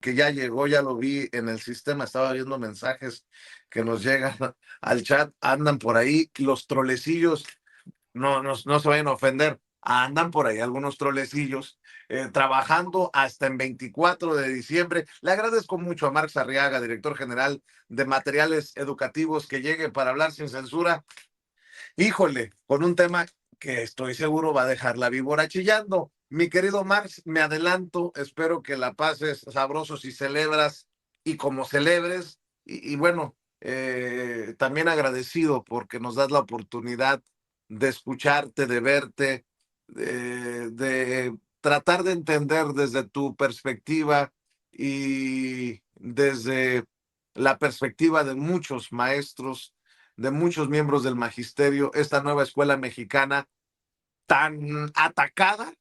que ya llegó, ya lo vi en el sistema, estaba viendo mensajes que nos llegan al chat, andan por ahí los trolecillos, no se vayan a ofender, andan por ahí algunos trolecillos trabajando hasta en 24 de diciembre. Le agradezco mucho a Marx Arriaga, director general de materiales educativos, que llegue para hablar sin censura. Híjole, con un tema que estoy seguro va a dejar la víbora chillando. Mi querido Marx, me adelanto, espero que la pases sabroso si celebras y como celebres. Y bueno, también agradecido porque nos das la oportunidad de escucharte, de verte, de tratar de entender desde tu perspectiva y desde la perspectiva de muchos maestros, de muchos miembros del magisterio, esta nueva escuela mexicana tan atacada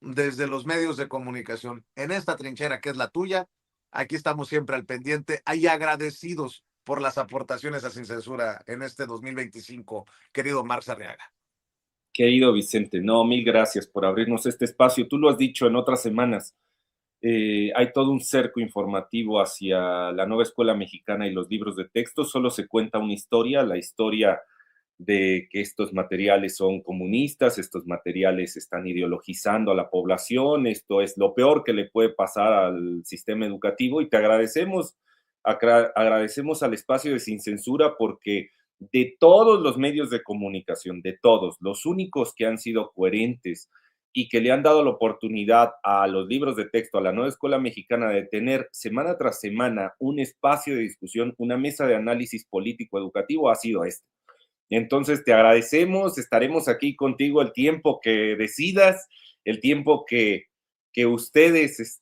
desde los medios de comunicación. En esta trinchera que es la tuya, aquí estamos siempre al pendiente y agradecidos por las aportaciones a Sin Censura en este 2025, querido Marx Arriaga. Querido Vicente, no, mil gracias por abrirnos este espacio. Tú lo has dicho en otras semanas, hay todo un cerco informativo hacia la nueva escuela mexicana y los libros de texto. Solo se cuenta una historia, la historia de que estos materiales son comunistas, estos materiales están ideologizando a la población, esto es lo peor que le puede pasar al sistema educativo y te agradecemos al espacio de Sin Censura porque de todos los medios de comunicación, de todos, los únicos que han sido coherentes y que le han dado la oportunidad a los libros de texto, a la nueva escuela mexicana, de tener semana tras semana un espacio de discusión, una mesa de análisis político educativo, ha sido este. Entonces te agradecemos, estaremos aquí contigo el tiempo que decidas, el tiempo que ustedes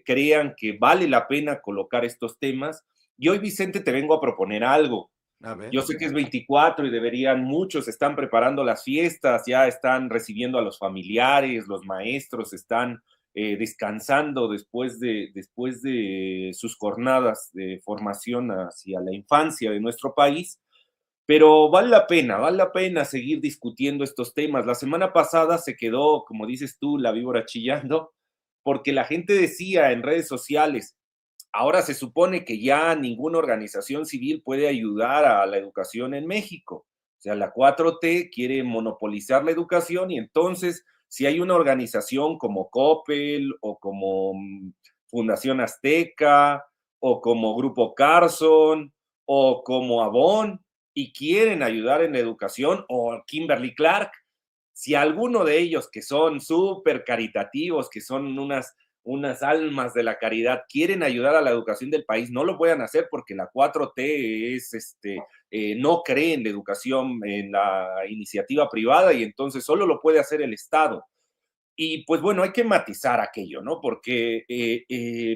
crean que vale la pena colocar estos temas. Y hoy, Vicente, te vengo a proponer algo. A ver. Yo sé que es 24 y deberían, muchos están preparando las fiestas, ya están recibiendo a los familiares, los maestros están descansando después de sus jornadas de formación hacia la infancia de nuestro país. Pero vale la pena seguir discutiendo estos temas. La semana pasada se quedó, como dices tú, la víbora chillando, porque la gente decía en redes sociales, ahora se supone que ya ninguna organización civil puede ayudar a la educación en México. O sea, la 4T quiere monopolizar la educación y entonces, si hay una organización como Coppel o como Fundación Azteca o como Grupo Carson o como Avon y quieren ayudar en la educación, o Kimberly Clark, si alguno de ellos que son súper caritativos, que son unas almas de la caridad, quieren ayudar a la educación del país, no lo puedan hacer porque la 4T no cree en la educación, en la iniciativa privada y entonces solo lo puede hacer el Estado. Y pues bueno, hay que matizar aquello, ¿no? Porque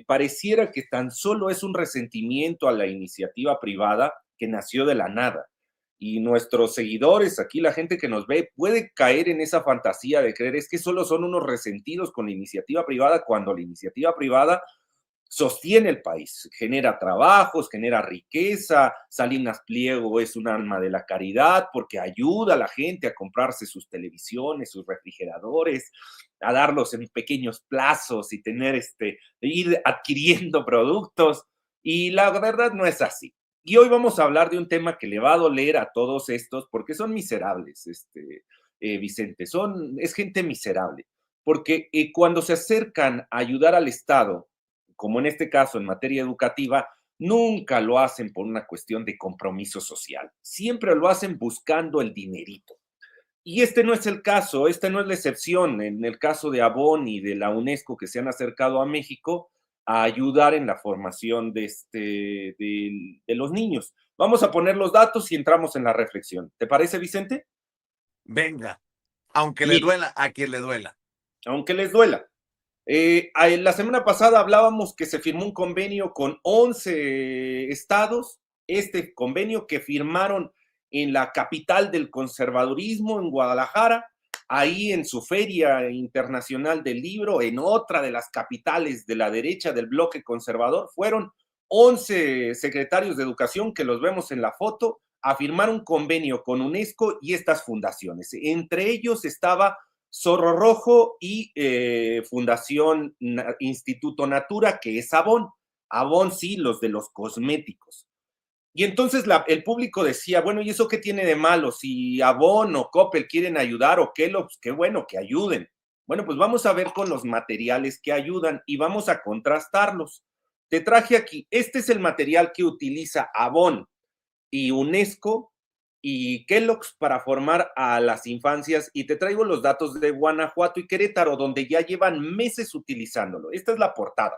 pareciera que tan solo es un resentimiento a la iniciativa privada que nació de la nada. Y nuestros seguidores, aquí la gente que nos ve, puede caer en esa fantasía de creer es que solo son unos resentidos con la iniciativa privada cuando la iniciativa privada sostiene el país, genera trabajos, genera riqueza. Salinas Pliego es un alma de la caridad porque ayuda a la gente a comprarse sus televisiones, sus refrigeradores, a darlos en pequeños plazos y ir adquiriendo productos. Y la verdad no es así. Y hoy vamos a hablar de un tema que le va a doler a todos estos porque son miserables, Vicente, es gente miserable. Porque cuando se acercan a ayudar al Estado, como en este caso en materia educativa, nunca lo hacen por una cuestión de compromiso social. Siempre lo hacen buscando el dinerito. Y este no es el caso, esta no es la excepción. En el caso de Avon y de la UNESCO que se han acercado a México a ayudar en la formación de los niños. Vamos a poner los datos y entramos en la reflexión. ¿Te parece, Vicente? Venga, aunque le Mira, duela a quien le duela. aunque les duela. La semana pasada hablábamos que se firmó un convenio con 11 estados, este convenio que firmaron en la capital del conservadurismo, en Guadalajara, ahí en su Feria Internacional del Libro, en otra de las capitales de la derecha del bloque conservador, fueron 11 secretarios de educación que los vemos en la foto a firmar un convenio con UNESCO y estas fundaciones. Entre ellos estaba Zorro Rojo y Fundación Instituto Natura, que es Avon. Avon sí, los de los cosméticos. Y entonces el público decía, bueno, ¿y eso qué tiene de malo? Si Avon o Coppel quieren ayudar o Kellogg's, qué bueno, que ayuden. Bueno, pues vamos a ver con los materiales que ayudan y vamos a contrastarlos. Te traje aquí, este es el material que utiliza Avon y UNESCO y Kellogg's para formar a las infancias, y te traigo los datos de Guanajuato y Querétaro, donde ya llevan meses utilizándolo. Esta es la portada.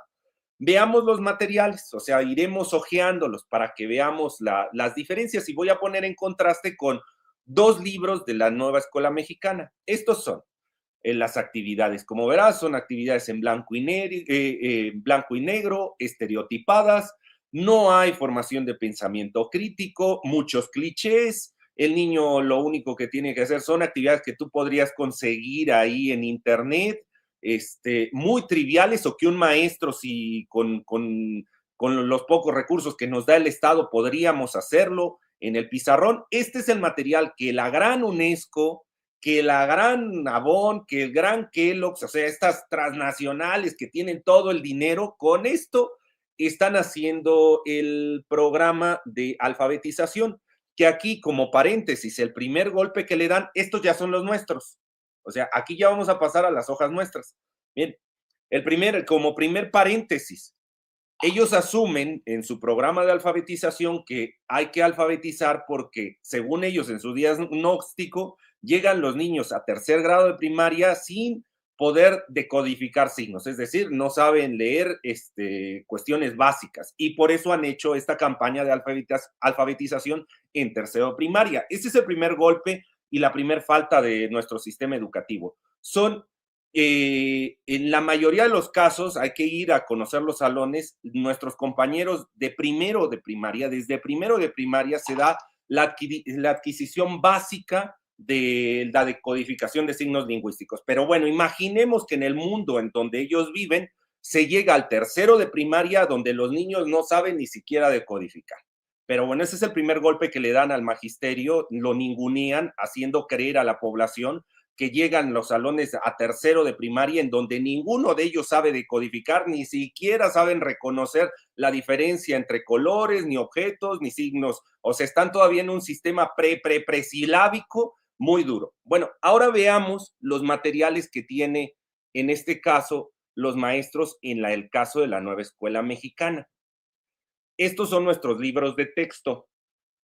Veamos los materiales, o sea, iremos hojeándolos para que veamos las diferencias, y voy a poner en contraste con dos libros de la Nueva Escuela Mexicana. Estos son las actividades. Como verás, son actividades en blanco y negro, estereotipadas, no hay formación de pensamiento crítico, muchos clichés. El niño lo único que tiene que hacer son actividades que tú podrías conseguir ahí en internet, muy triviales, o que un maestro, si con los pocos recursos que nos da el Estado, podríamos hacerlo en el pizarrón. Este es el material que la gran UNESCO, que la gran Avon, que el gran Kellogg's, o sea, estas transnacionales que tienen todo el dinero, con esto están haciendo el programa de alfabetización, que aquí, como paréntesis, el primer golpe que le dan, estos ya son los nuestros. O sea, aquí ya vamos a pasar a las hojas nuestras. Bien, como primer paréntesis, ellos asumen en su programa de alfabetización que hay que alfabetizar porque, según ellos, en su diagnóstico, llegan los niños a tercer grado de primaria sin poder decodificar signos, es decir, no saben leer cuestiones básicas, y por eso han hecho esta campaña de alfabetización en tercero de primaria. Ese es el primer golpe y la primer falta de nuestro sistema educativo. En la mayoría de los casos hay que ir a conocer los salones. Nuestros compañeros de primero de primaria, desde primero de primaria se da la adquisición básica de la decodificación de signos lingüísticos. Pero bueno, imaginemos que en el mundo en donde ellos viven se llega al tercero de primaria, donde los niños no saben ni siquiera decodificar. Pero bueno, ese es el primer golpe que le dan al magisterio, lo ningunean, haciendo creer a la población que llegan los salones a tercero de primaria en donde ninguno de ellos sabe decodificar, ni siquiera saben reconocer la diferencia entre colores, ni objetos, ni signos. O sea, están todavía en un sistema presilábico muy duro. Bueno, ahora veamos los materiales que tiene, en este caso, los maestros en el caso de la Nueva Escuela Mexicana. Estos son nuestros libros de texto.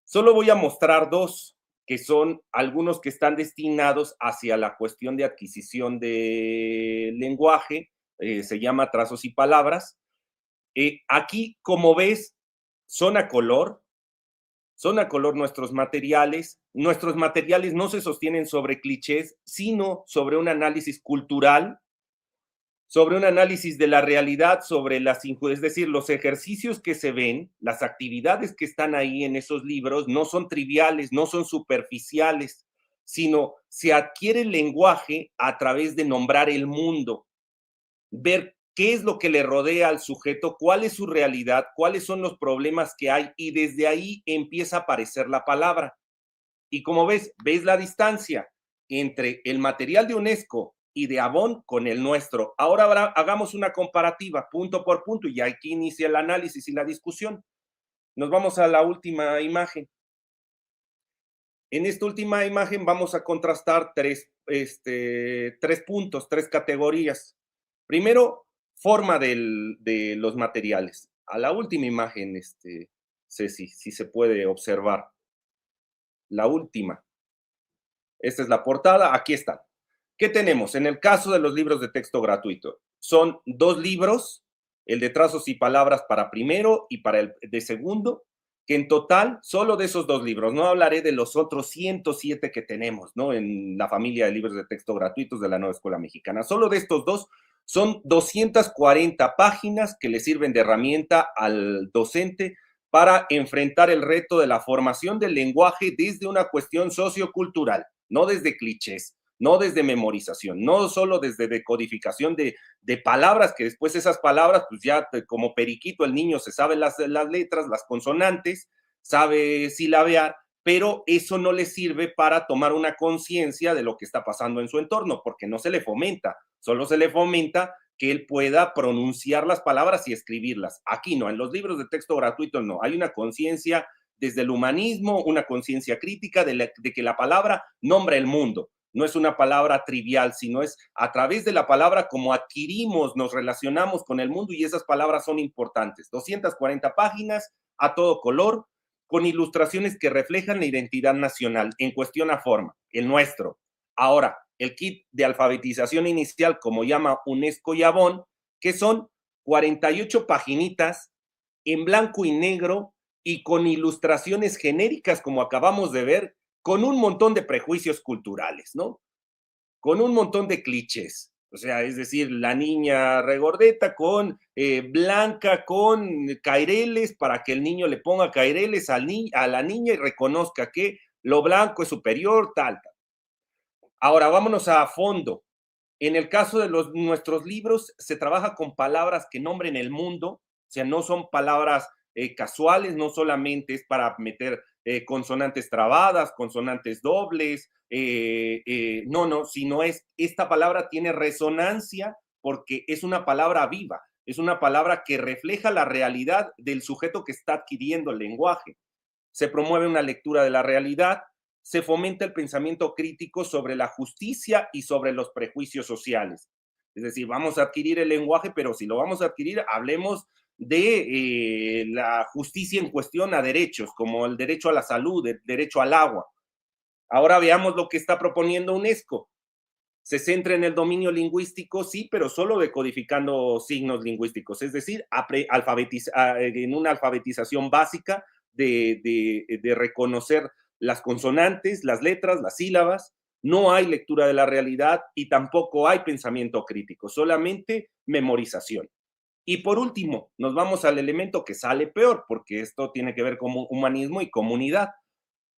Solo voy a mostrar dos, que son algunos que están destinados hacia la cuestión de adquisición de lenguaje, se llama Trazos y Palabras. Aquí, como ves, son a color nuestros materiales. Nuestros materiales no se sostienen sobre clichés, sino sobre un análisis cultural, sobre un análisis de la realidad, es decir, los ejercicios que se ven, las actividades que están ahí en esos libros no son triviales, no son superficiales, sino se adquiere el lenguaje a través de nombrar el mundo, ver qué es lo que le rodea al sujeto, cuál es su realidad, cuáles son los problemas que hay, y desde ahí empieza a aparecer la palabra. Y como ves la distancia entre el material de UNESCO y de Avon con el nuestro. Ahora hagamos una comparativa punto por punto, y aquí inicia el análisis y la discusión. Nos vamos a la última imagen. En esta última imagen vamos a contrastar tres puntos, tres categorías. Primero, forma de los materiales. A la última imagen, Ceci, si se puede observar. La última. Esta es la portada, aquí están. ¿Qué tenemos? En el caso de los libros de texto gratuito, son dos libros, el de Trazos y Palabras para primero y para el de segundo, que en total, solo de esos dos libros, no hablaré de los otros 107 que tenemos, ¿no?, en la familia de libros de texto gratuitos de la Nueva Escuela Mexicana. Solo de estos dos son 240 páginas que le sirven de herramienta al docente para enfrentar el reto de la formación del lenguaje desde una cuestión sociocultural, no desde clichés, no desde memorización, no solo desde decodificación de palabras, que después esas palabras, pues ya como periquito el niño se sabe las letras, las consonantes, sabe silabear, pero eso no le sirve para tomar una conciencia de lo que está pasando en su entorno, porque no se le fomenta, solo se le fomenta que él pueda pronunciar las palabras y escribirlas. Aquí no, en los libros de texto gratuito no. Hay una conciencia desde el humanismo, una conciencia crítica de que la palabra nombra el mundo. No es una palabra trivial, sino es a través de la palabra como adquirimos, nos relacionamos con el mundo, y esas palabras son importantes. 240 páginas a todo color, con ilustraciones que reflejan la identidad nacional en cuestión a forma, el nuestro. Ahora, el kit de alfabetización inicial, como llama UNESCO y Avon, que son 48 paginitas en blanco y negro y con ilustraciones genéricas, como acabamos de ver, con un montón de prejuicios culturales, ¿no? Con un montón de clichés. O sea, es decir, la niña regordeta con blanca, con caireles, para que el niño le ponga caireles a la niña y reconozca que lo blanco es superior, tal, tal. Ahora, vámonos a fondo. En el caso de nuestros libros, se trabaja con palabras que nombren el mundo, o sea, no son palabras casuales, no solamente es para meter consonantes trabadas, consonantes dobles, no, sino esta palabra tiene resonancia porque es una palabra viva, es una palabra que refleja la realidad del sujeto que está adquiriendo el lenguaje. Se promueve una lectura de la realidad, se fomenta el pensamiento crítico sobre la justicia y sobre los prejuicios sociales. Es decir, vamos a adquirir el lenguaje, pero si lo vamos a adquirir, hablemos de la justicia en cuestión a derechos, como el derecho a la salud, el derecho al agua. Ahora veamos lo que está proponiendo UNESCO. Se centra en el dominio lingüístico, sí, pero solo decodificando signos lingüísticos, es decir, en una alfabetización básica de reconocer las consonantes, las letras, las sílabas. No hay lectura de la realidad y tampoco hay pensamiento crítico, solamente memorización. Y por último, nos vamos al elemento que sale peor, porque esto tiene que ver con humanismo y comunidad.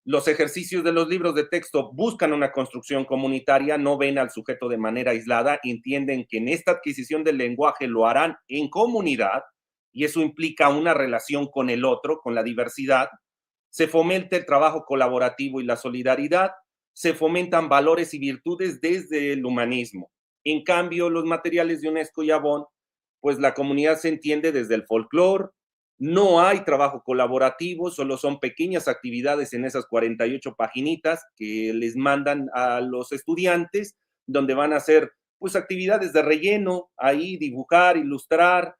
Los ejercicios de los libros de texto buscan una construcción comunitaria, no ven al sujeto de manera aislada, entienden que en esta adquisición del lenguaje lo harán en comunidad, y eso implica una relación con el otro, con la diversidad. Se fomenta el trabajo colaborativo y la solidaridad, se fomentan valores y virtudes desde el humanismo. En cambio, los materiales de UNESCO y Avon, pues la comunidad se entiende desde el folclore. No hay trabajo colaborativo, solo son pequeñas actividades en esas 48 paginitas que les mandan a los estudiantes, donde van a hacer pues actividades de relleno, ahí dibujar, ilustrar,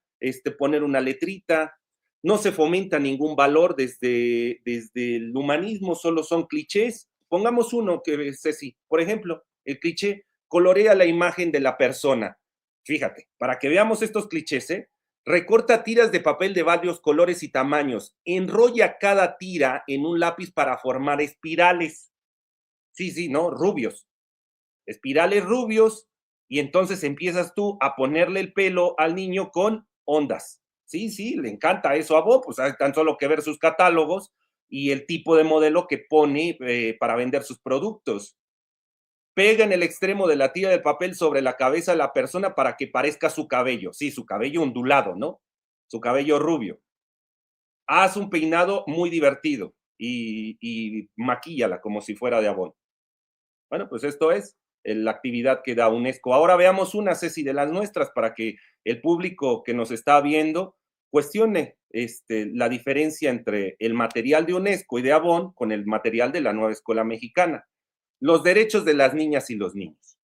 poner una letrita. No se fomenta ningún valor desde el humanismo, solo son clichés. Pongamos uno, que Ceci, por ejemplo, el cliché colorea la imagen de la persona. Fíjate, para que veamos estos clichés, recorta tiras de papel de varios colores y tamaños, enrolla cada tira en un lápiz para formar espirales. Sí, ¿no? Rubios. Espirales rubios, y entonces empiezas tú a ponerle el pelo al niño con ondas. Sí, le encanta eso a Bob, pues hay tan solo que ver sus catálogos y el tipo de modelo que pone para vender sus productos. Pega en el extremo de la tira de papel sobre la cabeza de la persona para que parezca su cabello. Sí, su cabello ondulado, ¿no? Su cabello rubio. Haz un peinado muy divertido y maquíllala como si fuera de Avon. Bueno, pues esto es la actividad que da UNESCO. Ahora veamos una, Ceci, de las nuestras para que el público que nos está viendo cuestione la diferencia entre el material de UNESCO y de Avon con el material de la Nueva Escuela Mexicana. Los derechos de las niñas y los niños.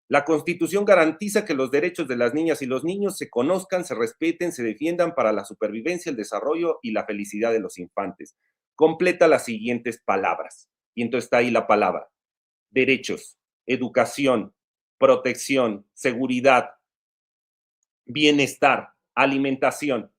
La Constitución garantiza que los derechos de las niñas y los niños se conozcan, se respeten, se defiendan para la supervivencia, el desarrollo y la felicidad de los infantes. Completa las siguientes palabras. Y entonces está ahí la palabra. Derechos, educación, protección, seguridad, bienestar, alimentación.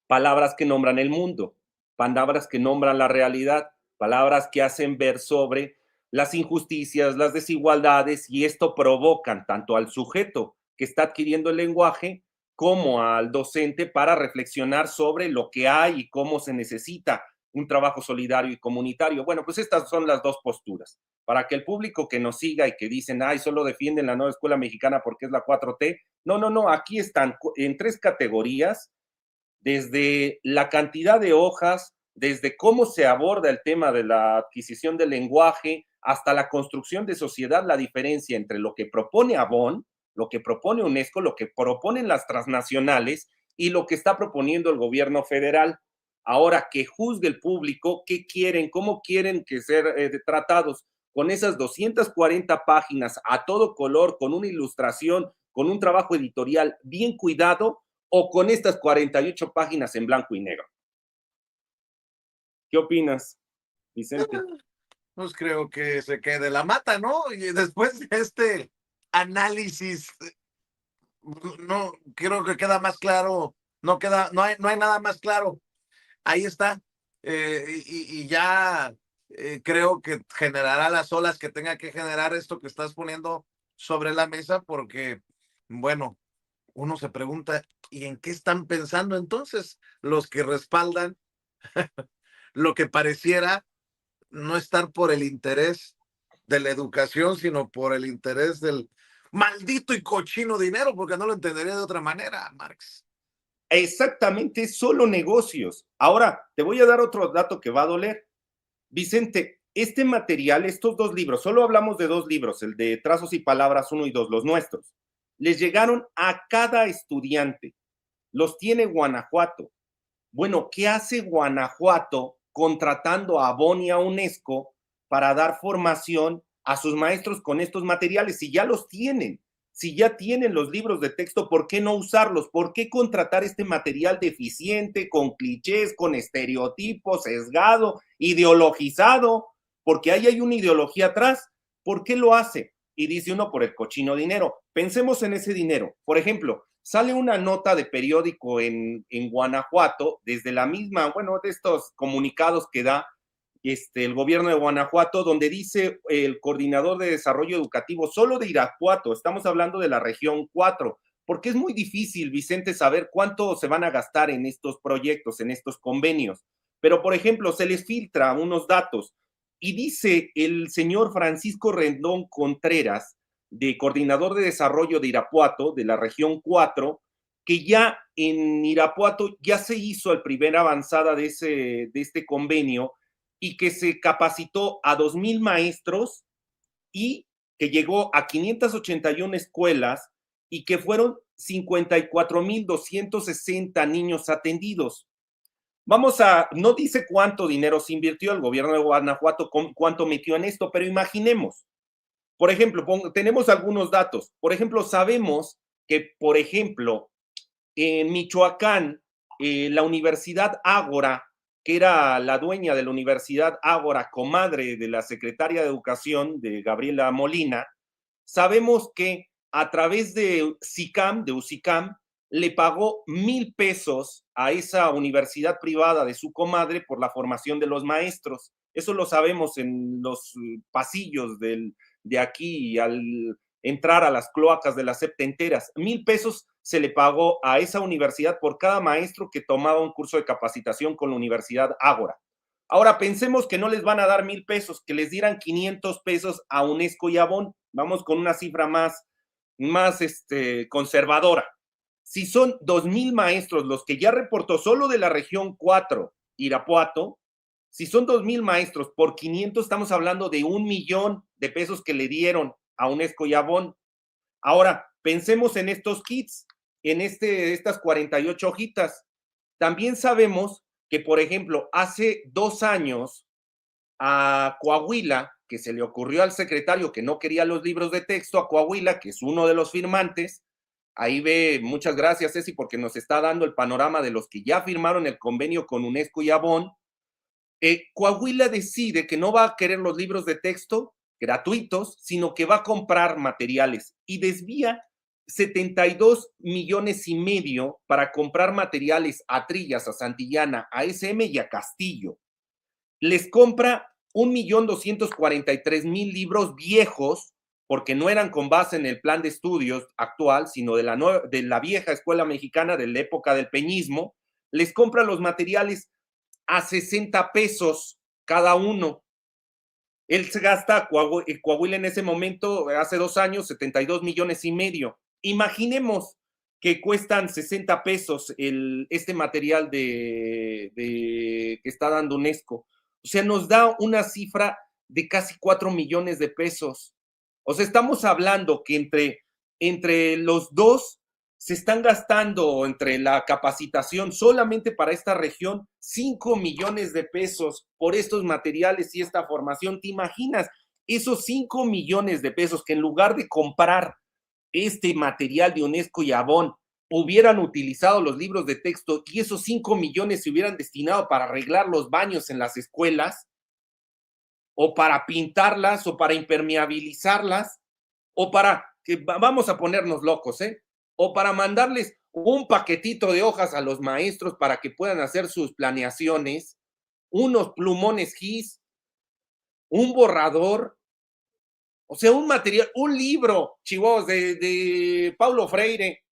Palabras que nombran el mundo, palabras que nombran la realidad, palabras que hacen ver sobre las injusticias, las desigualdades, y esto provocan tanto al sujeto que está adquiriendo el lenguaje como al docente para reflexionar sobre lo que hay y cómo se necesita un trabajo solidario y comunitario. Bueno, pues estas son las dos posturas. Para que el público que nos siga y que dicen, ay, solo defienden la nueva escuela mexicana porque es la 4T, no, aquí están en 3 categorías, desde la cantidad de hojas, desde cómo se aborda el tema de la adquisición del lenguaje, hasta la construcción de sociedad, la diferencia entre lo que propone Avon lo que propone UNESCO, lo que proponen las transnacionales y lo que está proponiendo el gobierno federal. Ahora que juzgue el público, qué quieren, cómo quieren que ser tratados con esas 240 páginas a todo color, con una ilustración, con un trabajo editorial bien cuidado, o con estas 48 páginas en blanco y negro. ¿Qué opinas, Vicente? Pues creo que se quede la mata, ¿no? Y después de este análisis, no creo que queda más claro, no hay nada más claro. Ahí está. Y ya creo que generará las olas que tenga que generar esto que estás poniendo sobre la mesa, porque, bueno, uno se pregunta, ¿y en qué están pensando entonces los que respaldan lo que pareciera no estar por el interés de la educación, sino por el interés del maldito y cochino dinero? Porque no lo entendería de otra manera, Marx. Exactamente, solo negocios. Ahora, te voy a dar otro dato que va a doler. Vicente, este material, estos dos libros, solo hablamos de dos libros, el de Trazos y Palabras 1 y 2, los nuestros, les llegaron a cada estudiante. Los tiene Guanajuato. Bueno, ¿qué hace Guanajuato contratando a Bonn y a UNESCO para dar formación a sus maestros con estos materiales? Si ya los tienen, si ya tienen los libros de texto, ¿por qué no usarlos? ¿Por qué contratar este material deficiente, con clichés, con estereotipos, sesgado, ideologizado? Porque ahí hay una ideología atrás. ¿Por qué lo hace? Y dice uno, por el cochino dinero. Pensemos en ese dinero. Por ejemplo, sale una nota de periódico en Guanajuato, desde la misma, bueno, de estos comunicados que da el gobierno de Guanajuato, donde dice el coordinador de desarrollo educativo solo de Irapuato, estamos hablando de la región 4, porque es muy difícil, Vicente, saber cuánto se van a gastar en estos proyectos, en estos convenios. Pero, por ejemplo, se les filtra unos datos y dice el señor Francisco Rendón Contreras, de coordinador de desarrollo de Irapuato, de la región 4, que ya en Irapuato ya se hizo la primera avanzada de este convenio y que se capacitó a 2,000 maestros y que llegó a 581 escuelas y que fueron 54,260 niños atendidos. No dice cuánto dinero se invirtió el gobierno de Guanajuato, cuánto metió en esto, pero imaginemos, por ejemplo, tenemos algunos datos. Por ejemplo, sabemos que, por ejemplo, en Michoacán, la Universidad Ágora, que era la dueña de la Universidad Ágora, comadre de la secretaria de Educación, de Gabriela Molina, sabemos que a través de SICAM, de UCICAM, le pagó 1,000 pesos a esa universidad privada de su comadre por la formación de los maestros. Eso lo sabemos en los pasillos de aquí al entrar a las cloacas de las septenteras. 1,000 pesos se le pagó a esa universidad por cada maestro que tomaba un curso de capacitación con la Universidad Ágora. Ahora pensemos que no les van a dar 1,000 pesos, que les dieran 500 pesos a UNESCO y a Bonn. Vamos con una cifra más conservadora. Si son 2,000 maestros los que ya reportó solo de la región 4, Irapuato, si son 2,000 maestros por 500, estamos hablando de 1,000,000 de pesos que le dieron a UNESCO y a Bonn. Ahora, pensemos en estos kits, en estas 48 hojitas. También sabemos que, por ejemplo, hace 2 años a Coahuila, que se le ocurrió al secretario que no quería los libros de texto, a Coahuila, que es uno de los firmantes, ahí ve, muchas gracias, Ceci, porque nos está dando el panorama de los que ya firmaron el convenio con UNESCO y Avon. Coahuila decide que no va a querer los libros de texto gratuitos, sino que va a comprar materiales y desvía 72,5 millones para comprar materiales a Trillas, a Santillana, a SM y a Castillo. Les compra 1,243,000 libros viejos, porque no eran con base en el plan de estudios actual, sino de la vieja escuela mexicana de la época del peñismo. Les compra los materiales a 60 pesos cada uno. Él se gasta, Coahuila en ese momento, hace 2 años, 72,5 millones. Imaginemos que cuestan 60 pesos este material que está dando UNESCO. O sea, nos da una cifra de casi 4 millones de pesos. O sea, estamos hablando que entre entre los dos se están gastando entre la capacitación solamente para esta región 5 millones de pesos por estos materiales y esta formación. ¿Te imaginas esos 5 millones de pesos que en lugar de comprar este material de UNESCO y Avon hubieran utilizado los libros de texto y esos 5 millones se hubieran destinado para arreglar los baños en las escuelas o para pintarlas o para impermeabilizarlas o para, que vamos a ponernos locos, o para mandarles un paquetito de hojas a los maestros para que puedan hacer sus planeaciones, unos plumones GIS, un borrador, o sea, un material, un libro, chivos, de Paulo Freire,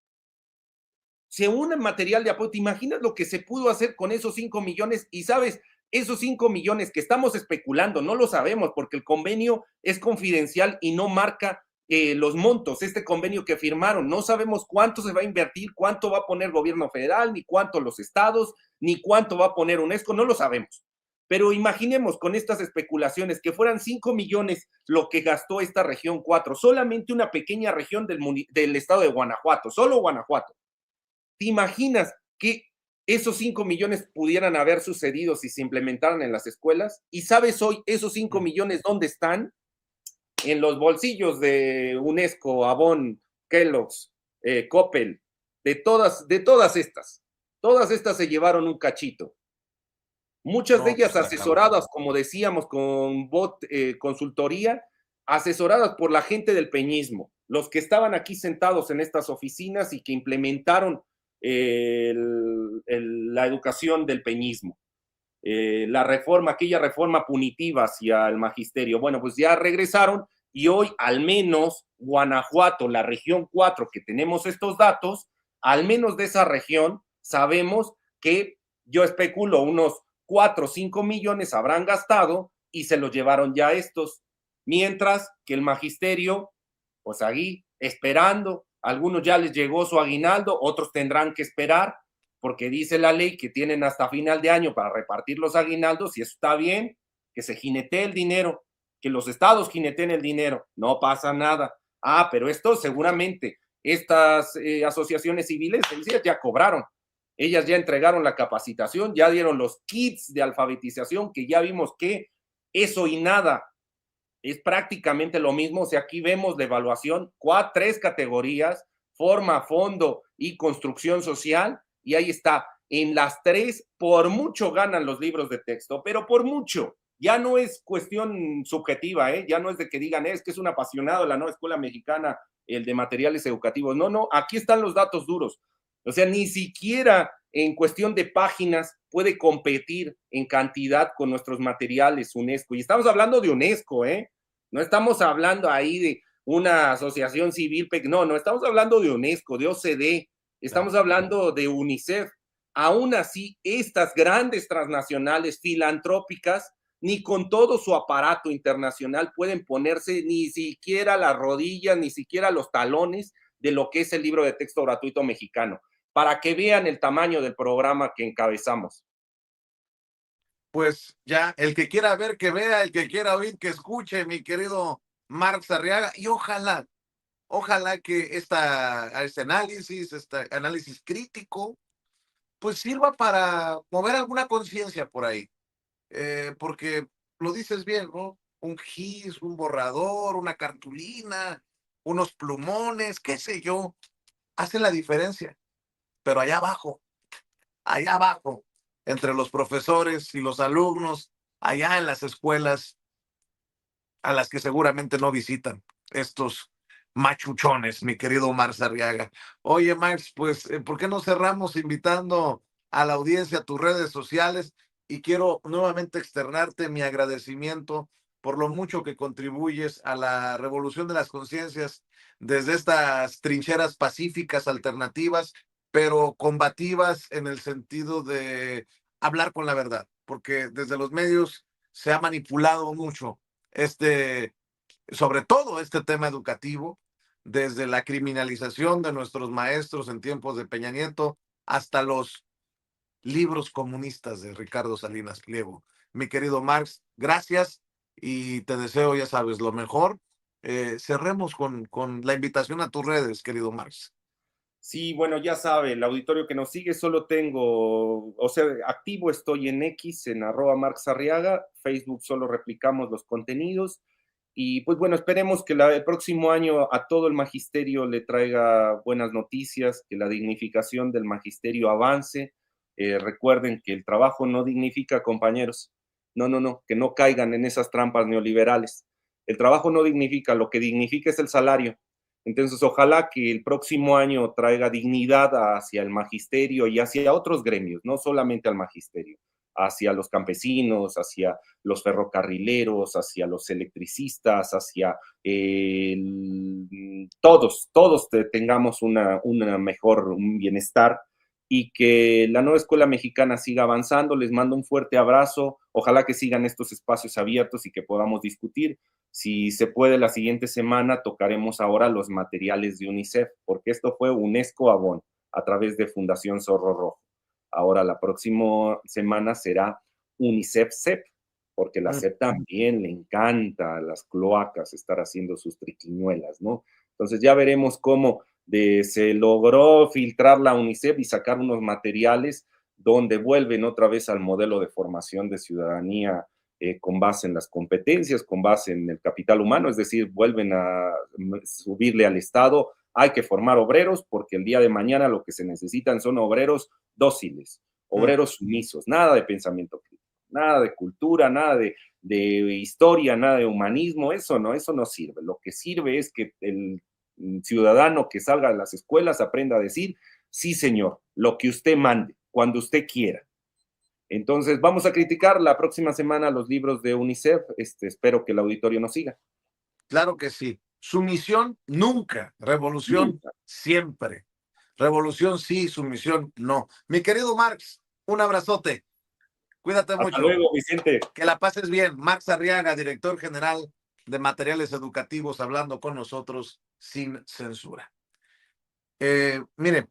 o sea, un material de apoyo. ¿Te imaginas lo que se pudo hacer con esos 5 millones? Y sabes, esos 5 millones que estamos especulando, no lo sabemos porque el convenio es confidencial y no marca los montos, este convenio que firmaron. No sabemos cuánto se va a invertir, cuánto va a poner el gobierno federal, ni cuánto los estados, ni cuánto va a poner UNESCO, no lo sabemos. Pero imaginemos con estas especulaciones que fueran 5 millones lo que gastó esta región 4, solamente una pequeña región del estado de Guanajuato, solo Guanajuato. ¿Te imaginas que esos 5 millones pudieran haber sucedido si se implementaran en las escuelas? ¿Y sabes hoy esos 5 millones dónde están? En los bolsillos de UNESCO, Avon, Kellogg's, Coppel, de todas estas. Todas estas se llevaron un cachito. Muchas de No, pues ellas está cabrón. asesoradas, como decíamos, con consultoría, asesoradas por la gente del peñismo, los que estaban aquí sentados en estas oficinas y que implementaron la educación del peñismo. La reforma, aquella reforma punitiva hacia el magisterio. Bueno, pues ya regresaron y hoy al menos Guanajuato, la región 4, que tenemos estos datos, al menos de esa región sabemos que yo especulo unos 4 o 5 millones habrán gastado y se los llevaron ya estos, mientras que el magisterio, pues ahí esperando, algunos ya les llegó su aguinaldo, otros tendrán que esperar, porque dice la ley que tienen hasta final de año para repartir los aguinaldos, y eso está bien, que se jinetee el dinero, que los estados jineteen el dinero, no pasa nada. Ah, pero esto seguramente, estas asociaciones civiles, ellas ya cobraron, ellas ya entregaron la capacitación, ya dieron los kits de alfabetización, que ya vimos que eso y nada es prácticamente lo mismo. O sea, aquí vemos la evaluación, 3 categorías, forma, fondo y construcción social, y ahí está, en las 3, por mucho ganan los libros de texto, pero por mucho. Ya no es cuestión subjetiva, ya no es de que digan, es que es un apasionado de la nueva escuela mexicana, el de materiales educativos. No, no, aquí están los datos duros. O sea, ni siquiera en cuestión de páginas puede competir en cantidad con nuestros materiales UNESCO. Y estamos hablando de UNESCO, No estamos hablando ahí de una asociación civil, no, no, estamos hablando de UNESCO, de OCDE, estamos hablando de UNICEF. Aún así, estas grandes transnacionales filantrópicas, ni con todo su aparato internacional pueden ponerse ni siquiera las rodillas, ni siquiera los talones de lo que es el libro de texto gratuito mexicano, para que vean el tamaño del programa que encabezamos. Pues ya, el que quiera ver, que vea, el que quiera oír, que escuche, mi querido Marx Arriaga, y ojalá que este análisis crítico, pues sirva para mover alguna conciencia por ahí, porque lo dices bien, ¿no? Un gis, un borrador, una cartulina, unos plumones, qué sé yo, hacen la diferencia, pero allá abajo, entre los profesores y los alumnos, allá en las escuelas a las que seguramente no visitan estos machuchones, mi querido Marx Arriaga. Oye, Max, pues, ¿por qué no cerramos invitando a la audiencia a tus redes sociales? Y quiero nuevamente externarte mi agradecimiento por lo mucho que contribuyes a la revolución de las conciencias desde estas trincheras pacíficas, alternativas, pero combativas en el sentido de hablar con la verdad, porque desde los medios se ha manipulado mucho este, sobre todo este tema educativo, desde la criminalización de nuestros maestros en tiempos de Peña Nieto hasta los libros comunistas de Ricardo Salinas Pliego. Mi querido Marx, gracias y te deseo, ya sabes, lo mejor cerremos con la invitación a tus redes, querido Marx. Sí, bueno, ya sabe, el auditorio que nos sigue, solo tengo, o sea, activo estoy en X, en @marxarriaga, Facebook solo replicamos los contenidos y pues bueno, esperemos que el próximo año a todo el magisterio le traiga buenas noticias, que la dignificación del magisterio avance. Recuerden que el trabajo no dignifica, compañeros. No, no, no, que no caigan en esas trampas neoliberales. El trabajo no dignifica, lo que dignifica es el salario. Entonces, ojalá que el próximo año traiga dignidad hacia el magisterio y hacia otros gremios, no solamente al magisterio, hacia los campesinos, hacia los ferrocarrileros, hacia los electricistas, hacia todos tengamos una mejor, un bienestar y que la nueva escuela mexicana siga avanzando. Les mando un fuerte abrazo. Ojalá que sigan estos espacios abiertos y que podamos discutir. Si se puede, la siguiente semana tocaremos ahora los materiales de UNICEF, porque esto fue UNESCO Avon a través de Fundación Zorro Rojo. Ahora la próxima semana será UNICEF CEP, porque la CEP también le encanta a las cloacas estar haciendo sus triquiñuelas, ¿no? Entonces ya veremos cómo se logró filtrar la UNICEF y sacar unos materiales donde vuelven otra vez al modelo de formación de ciudadanía con base en las competencias, con base en el capital humano, es decir, vuelven a subirle al Estado. Hay que formar obreros porque el día de mañana lo que se necesitan son obreros dóciles, obreros sumisos, nada de pensamiento crítico, nada de cultura, nada de historia, nada de humanismo, eso no sirve. Lo que sirve es que el ciudadano que salga de las escuelas aprenda a decir, sí señor, lo que usted mande, cuando usted quiera. Entonces, vamos a criticar la próxima semana los libros de UNICEF. Espero que el auditorio nos siga. Claro que sí. Sumisión nunca, revolución Nunca. siempre. Revolución sí, sumisión no. Mi querido Marx, un abrazote. Cuídate Hasta mucho. luego, Vicente. Que la pases bien. Marx Arriaga, director general de Materiales Educativos, hablando con nosotros sin censura. Mire,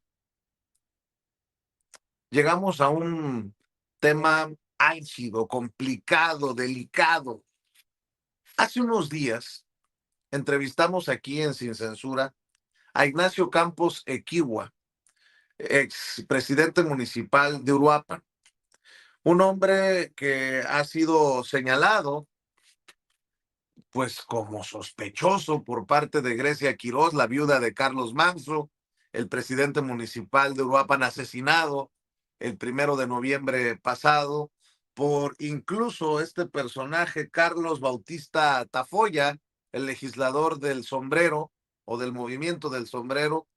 llegamos a un tema álgido, complicado, delicado. Hace unos días entrevistamos aquí en Sin Censura a Ignacio Campos Equigua, ex presidente municipal de Uruapan, un hombre que ha sido señalado pues como sospechoso por parte de Grecia Quirós, la viuda de Carlos Manso, el presidente municipal de Uruapan asesinado el 1 de noviembre pasado por incluso este personaje Carlos Bautista Tafoya, el legislador del sombrero o del movimiento del sombrero,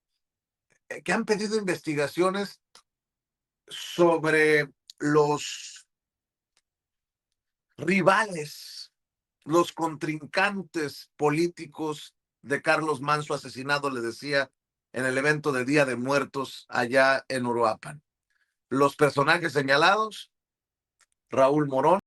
que han pedido investigaciones sobre los rivales, los contrincantes políticos de Carlos Manso asesinado, le decía, en el evento de Día de Muertos allá en Uruapan. Los personajes señalados, Raúl Morón,